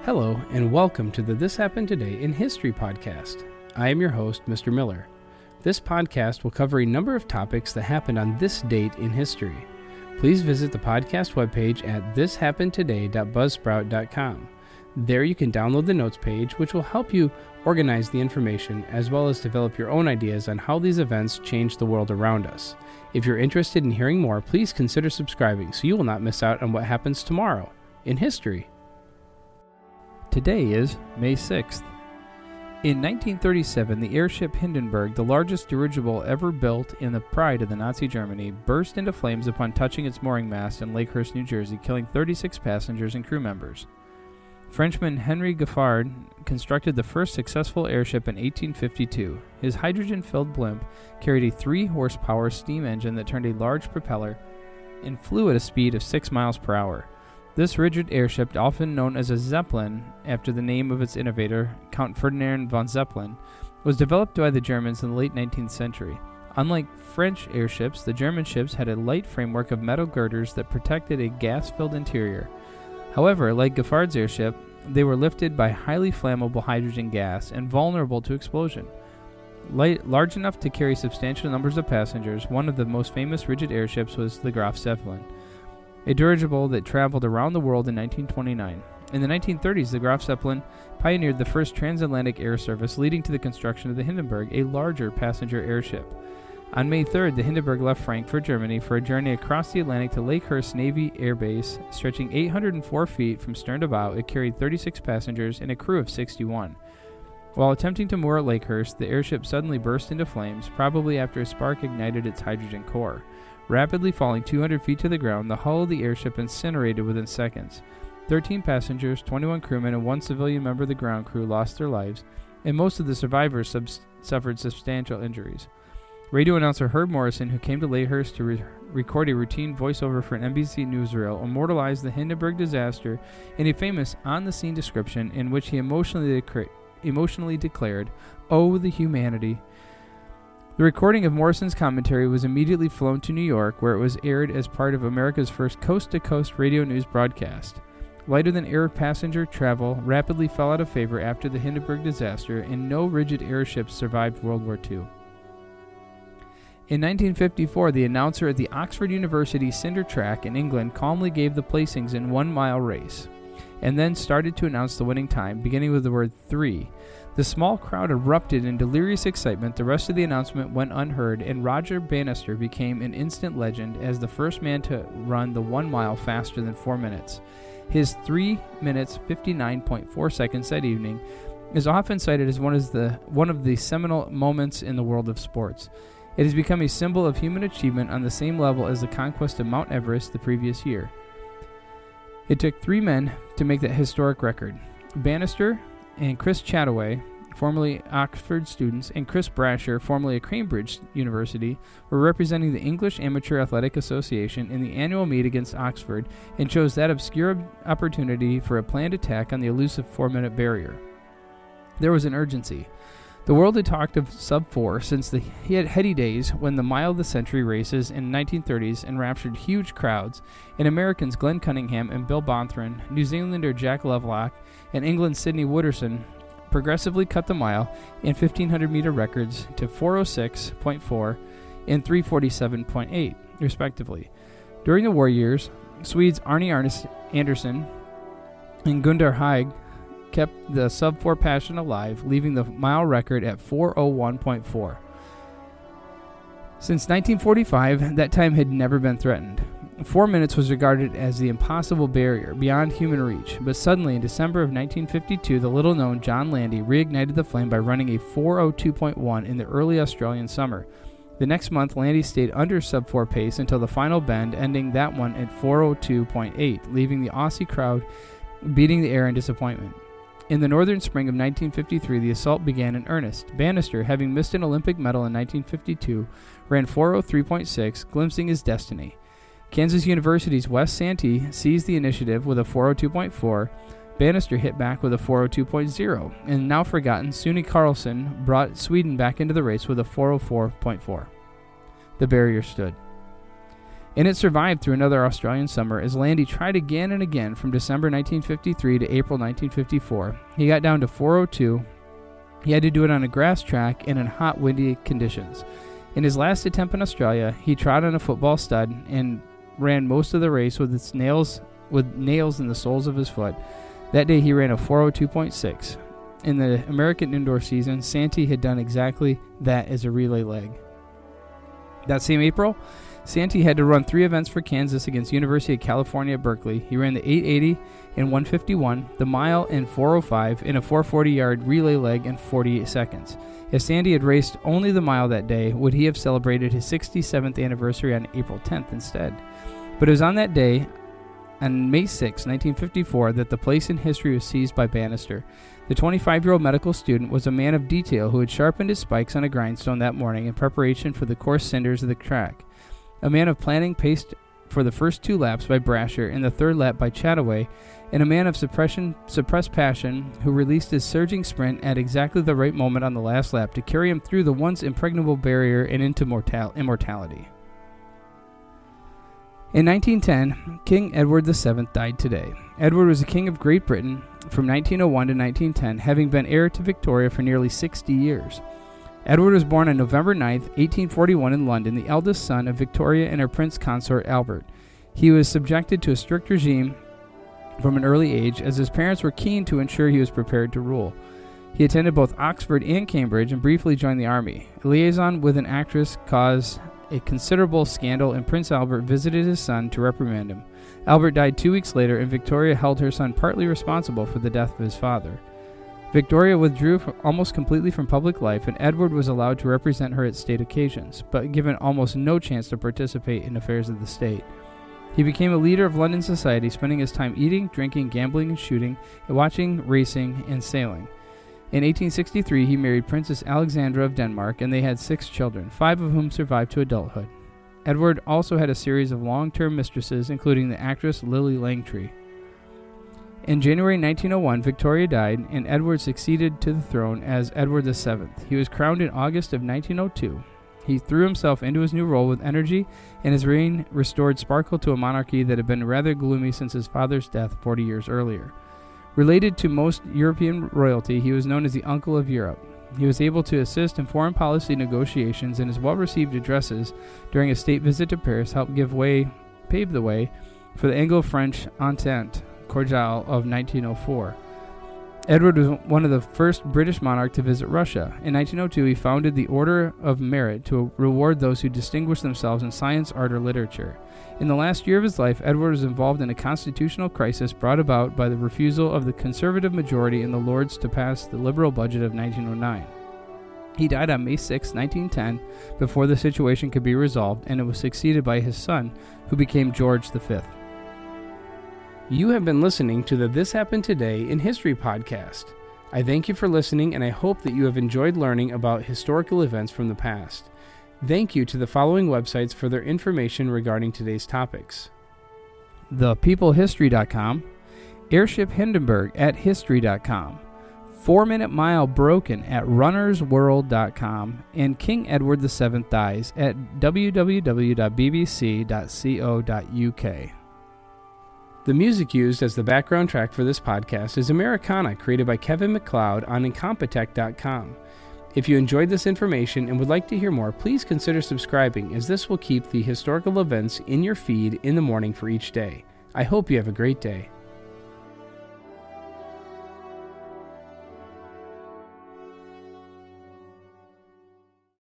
Hello, and welcome to the This Happened Today in History podcast. I am your host, Mr. Miller. This podcast will cover a number of topics that happened on this date in history. Please visit the podcast webpage at thishappenedtoday.buzzsprout.com. There you can download the notes page, which will help you organize the information as well as develop your own ideas on how these events change the world around us. If you're interested in hearing more, please consider subscribing so you will not miss out on what happens tomorrow in history. Today is May 6th. In 1937, the Airship Hindenburg, the largest dirigible ever built and the pride of the Nazi Germany, burst into flames upon touching its mooring mast in Lakehurst, New Jersey, killing 36 passengers and crew members. Frenchman Henry Giffard constructed the first successful airship in 1852. His hydrogen-filled blimp carried a 3-horsepower steam engine that turned a large propeller and flew at a speed of 6 miles per hour. This rigid airship, often known as a Zeppelin after the name of its innovator, Count Ferdinand von Zeppelin, was developed by the Germans in the late 19th century. Unlike French airships, the German ships had a light framework of metal girders that protected a gas-filled interior. However, like Giffard's airship, they were lifted by highly flammable hydrogen gas and vulnerable to explosion. Large enough to carry substantial numbers of passengers, one of the most famous rigid airships was the Graf Zeppelin, a dirigible that traveled around the world in 1929. In the 1930s, the Graf Zeppelin pioneered the first transatlantic air service, leading to the construction of the Hindenburg, a larger passenger airship. On May 3rd, the Hindenburg left Frankfurt, Germany, for a journey across the Atlantic to Lakehurst Navy Air Base. Stretching 804 feet from stern to bow, it carried 36 passengers and a crew of 61. While attempting to moor at Lakehurst, the airship suddenly burst into flames, probably after a spark ignited its hydrogen core. Rapidly falling 200 feet to the ground, the hull of the airship incinerated within seconds. 13 passengers, 21 crewmen, and 1 civilian member of the ground crew lost their lives, and most of the survivors suffered substantial injuries. Radio announcer Herb Morrison, who came to Lakehurst to record a routine voiceover for an NBC newsreel, immortalized the Hindenburg disaster in a famous on-the-scene description in which he emotionally declared, "Oh, the humanity." The recording of Morrison's commentary was immediately flown to New York, where it was aired as part of America's first coast-to-coast radio news broadcast. Lighter-than-air passenger travel rapidly fell out of favor after the Hindenburg disaster, and no rigid airships survived World War II. In 1954, the announcer at the Oxford University Cinder Track in England calmly gave the placings in 1-mile race, and then started to announce the winning time, beginning with the word 3. The small crowd erupted in delirious excitement. The rest of the announcement went unheard, and Roger Bannister became an instant legend as the first man to run the 1 mile faster than 4 minutes. His 3 minutes 59.4 seconds that evening is often cited as one of the seminal moments in the world of sports. It has become a symbol of human achievement on the same level as the conquest of Mount Everest the previous year. It took 3 men to make that historic record. Bannister and Chris Chataway, formerly Oxford students, and Chris Brasher, formerly of Cambridge University, were representing the English Amateur Athletic Association in the annual meet against Oxford and chose that obscure opportunity for a planned attack on the elusive 4-minute barrier. There was an urgency. The world had talked of sub-4 since the heady days when the Mile of the Century races in the 1930s enraptured huge crowds, and Americans Glenn Cunningham and Bill Bonthron, New Zealander Jack Lovelock, and England's Sidney Wooderson progressively cut the mile and 1,500-meter records to 406.4 and 347.8, respectively. During the war years, Swedes Arne Andersson and Gunnar Haig kept the sub-4 passion alive, leaving the mile record at 401.4. Since 1945, that time had never been threatened. 4 minutes was regarded as the impossible barrier, beyond human reach, but suddenly in December of 1952, the little-known John Landy reignited the flame by running a 402.1 in the early Australian summer. The next month, Landy stayed under sub-4 pace until the final bend, ending that one at 402.8, leaving the Aussie crowd beating the air in disappointment. In the northern spring of 1953, the assault began in earnest. Bannister, having missed an Olympic medal in 1952, ran 403.6, glimpsing his destiny. Kansas University's Wes Santee seized the initiative with a 402.4. Bannister hit back with a 402.0, and now forgotten Sune Carlson brought Sweden back into the race with a 404.4. The barrier stood. And it survived through another Australian summer as Landy tried again and again from December 1953 to April 1954. He got down to 4:02. He had to do it on a grass track and in hot, windy conditions. In his last attempt in Australia, he trod on a football stud and ran most of the race with nails in the soles of his foot. That day he ran a 4:02.6. In the American indoor season, Santee had done exactly that as a relay leg. That same April, Santee had to run 3 events for Kansas against University of California at Berkeley. He ran the 880 in 1:51, the mile in 4:05, and a 440-yard relay leg in 48 seconds. If Santee had raced only the mile that day, would he have celebrated his 67th anniversary on April 10th instead? But it was on that day, on May 6, 1954, that the place in history was seized by Bannister. The 25-year-old medical student was a man of detail who had sharpened his spikes on a grindstone that morning in preparation for the coarse cinders of the track. A man of planning paced for the first 2 laps by Brasher and the 3rd lap by Chataway, and a man of suppressed passion who released his surging sprint at exactly the right moment on the last lap to carry him through the once impregnable barrier and into immortality. In 1910, King Edward VII died today. Edward was the King of Great Britain from 1901 to 1910, having been heir to Victoria for nearly 60 years. Edward was born on November 9, 1841 in London, the eldest son of Victoria and her prince consort Albert. He was subjected to a strict regime from an early age, as his parents were keen to ensure he was prepared to rule. He attended both Oxford and Cambridge and briefly joined the army. A liaison with an actress caused a considerable scandal, and Prince Albert visited his son to reprimand him. Albert died 2 weeks later, and Victoria held her son partly responsible for the death of his father. Victoria withdrew almost completely from public life, and Edward was allowed to represent her at state occasions, but given almost no chance to participate in affairs of the state. He became a leader of London society, spending his time eating, drinking, gambling, and shooting, and watching racing and sailing. In 1863, he married Princess Alexandra of Denmark, and they had 6 children, 5 of whom survived to adulthood. Edward also had a series of long-term mistresses, including the actress Lily Langtry. In January 1901, Victoria died, and Edward succeeded to the throne as Edward VII. He was crowned in August of 1902. He threw himself into his new role with energy, and his reign restored sparkle to a monarchy that had been rather gloomy since his father's death 40 years earlier. Related to most European royalty, he was known as the Uncle of Europe. He was able to assist in foreign policy negotiations, and his well-received addresses during a state visit to Paris helped pave the way for the Anglo-French Entente Cordiale of 1904. Edward was one of the first British monarchs to visit Russia. In 1902, he founded the Order of Merit to reward those who distinguished themselves in science, art, or literature. In the last year of his life, Edward was involved in a constitutional crisis brought about by the refusal of the conservative majority in the Lords to pass the liberal budget of 1909. He died on May 6, 1910, before the situation could be resolved, and it was succeeded by his son, who became George V. You have been listening to the This Happened Today in History podcast. I thank you for listening, and I hope that you have enjoyed learning about historical events from the past. Thank you to the following websites for their information regarding today's topics: ThePeopleHistory.com, Airship Hindenburg at History.com, 4-Minute Mile Broken at RunnersWorld.com, and King Edward VII Dies at www.bbc.co.uk. The music used as the background track for this podcast is Americana, created by Kevin MacLeod on Incompetech.com. If you enjoyed this information and would like to hear more, please consider subscribing, as this will keep the historical events in your feed in the morning for each day. I hope you have a great day.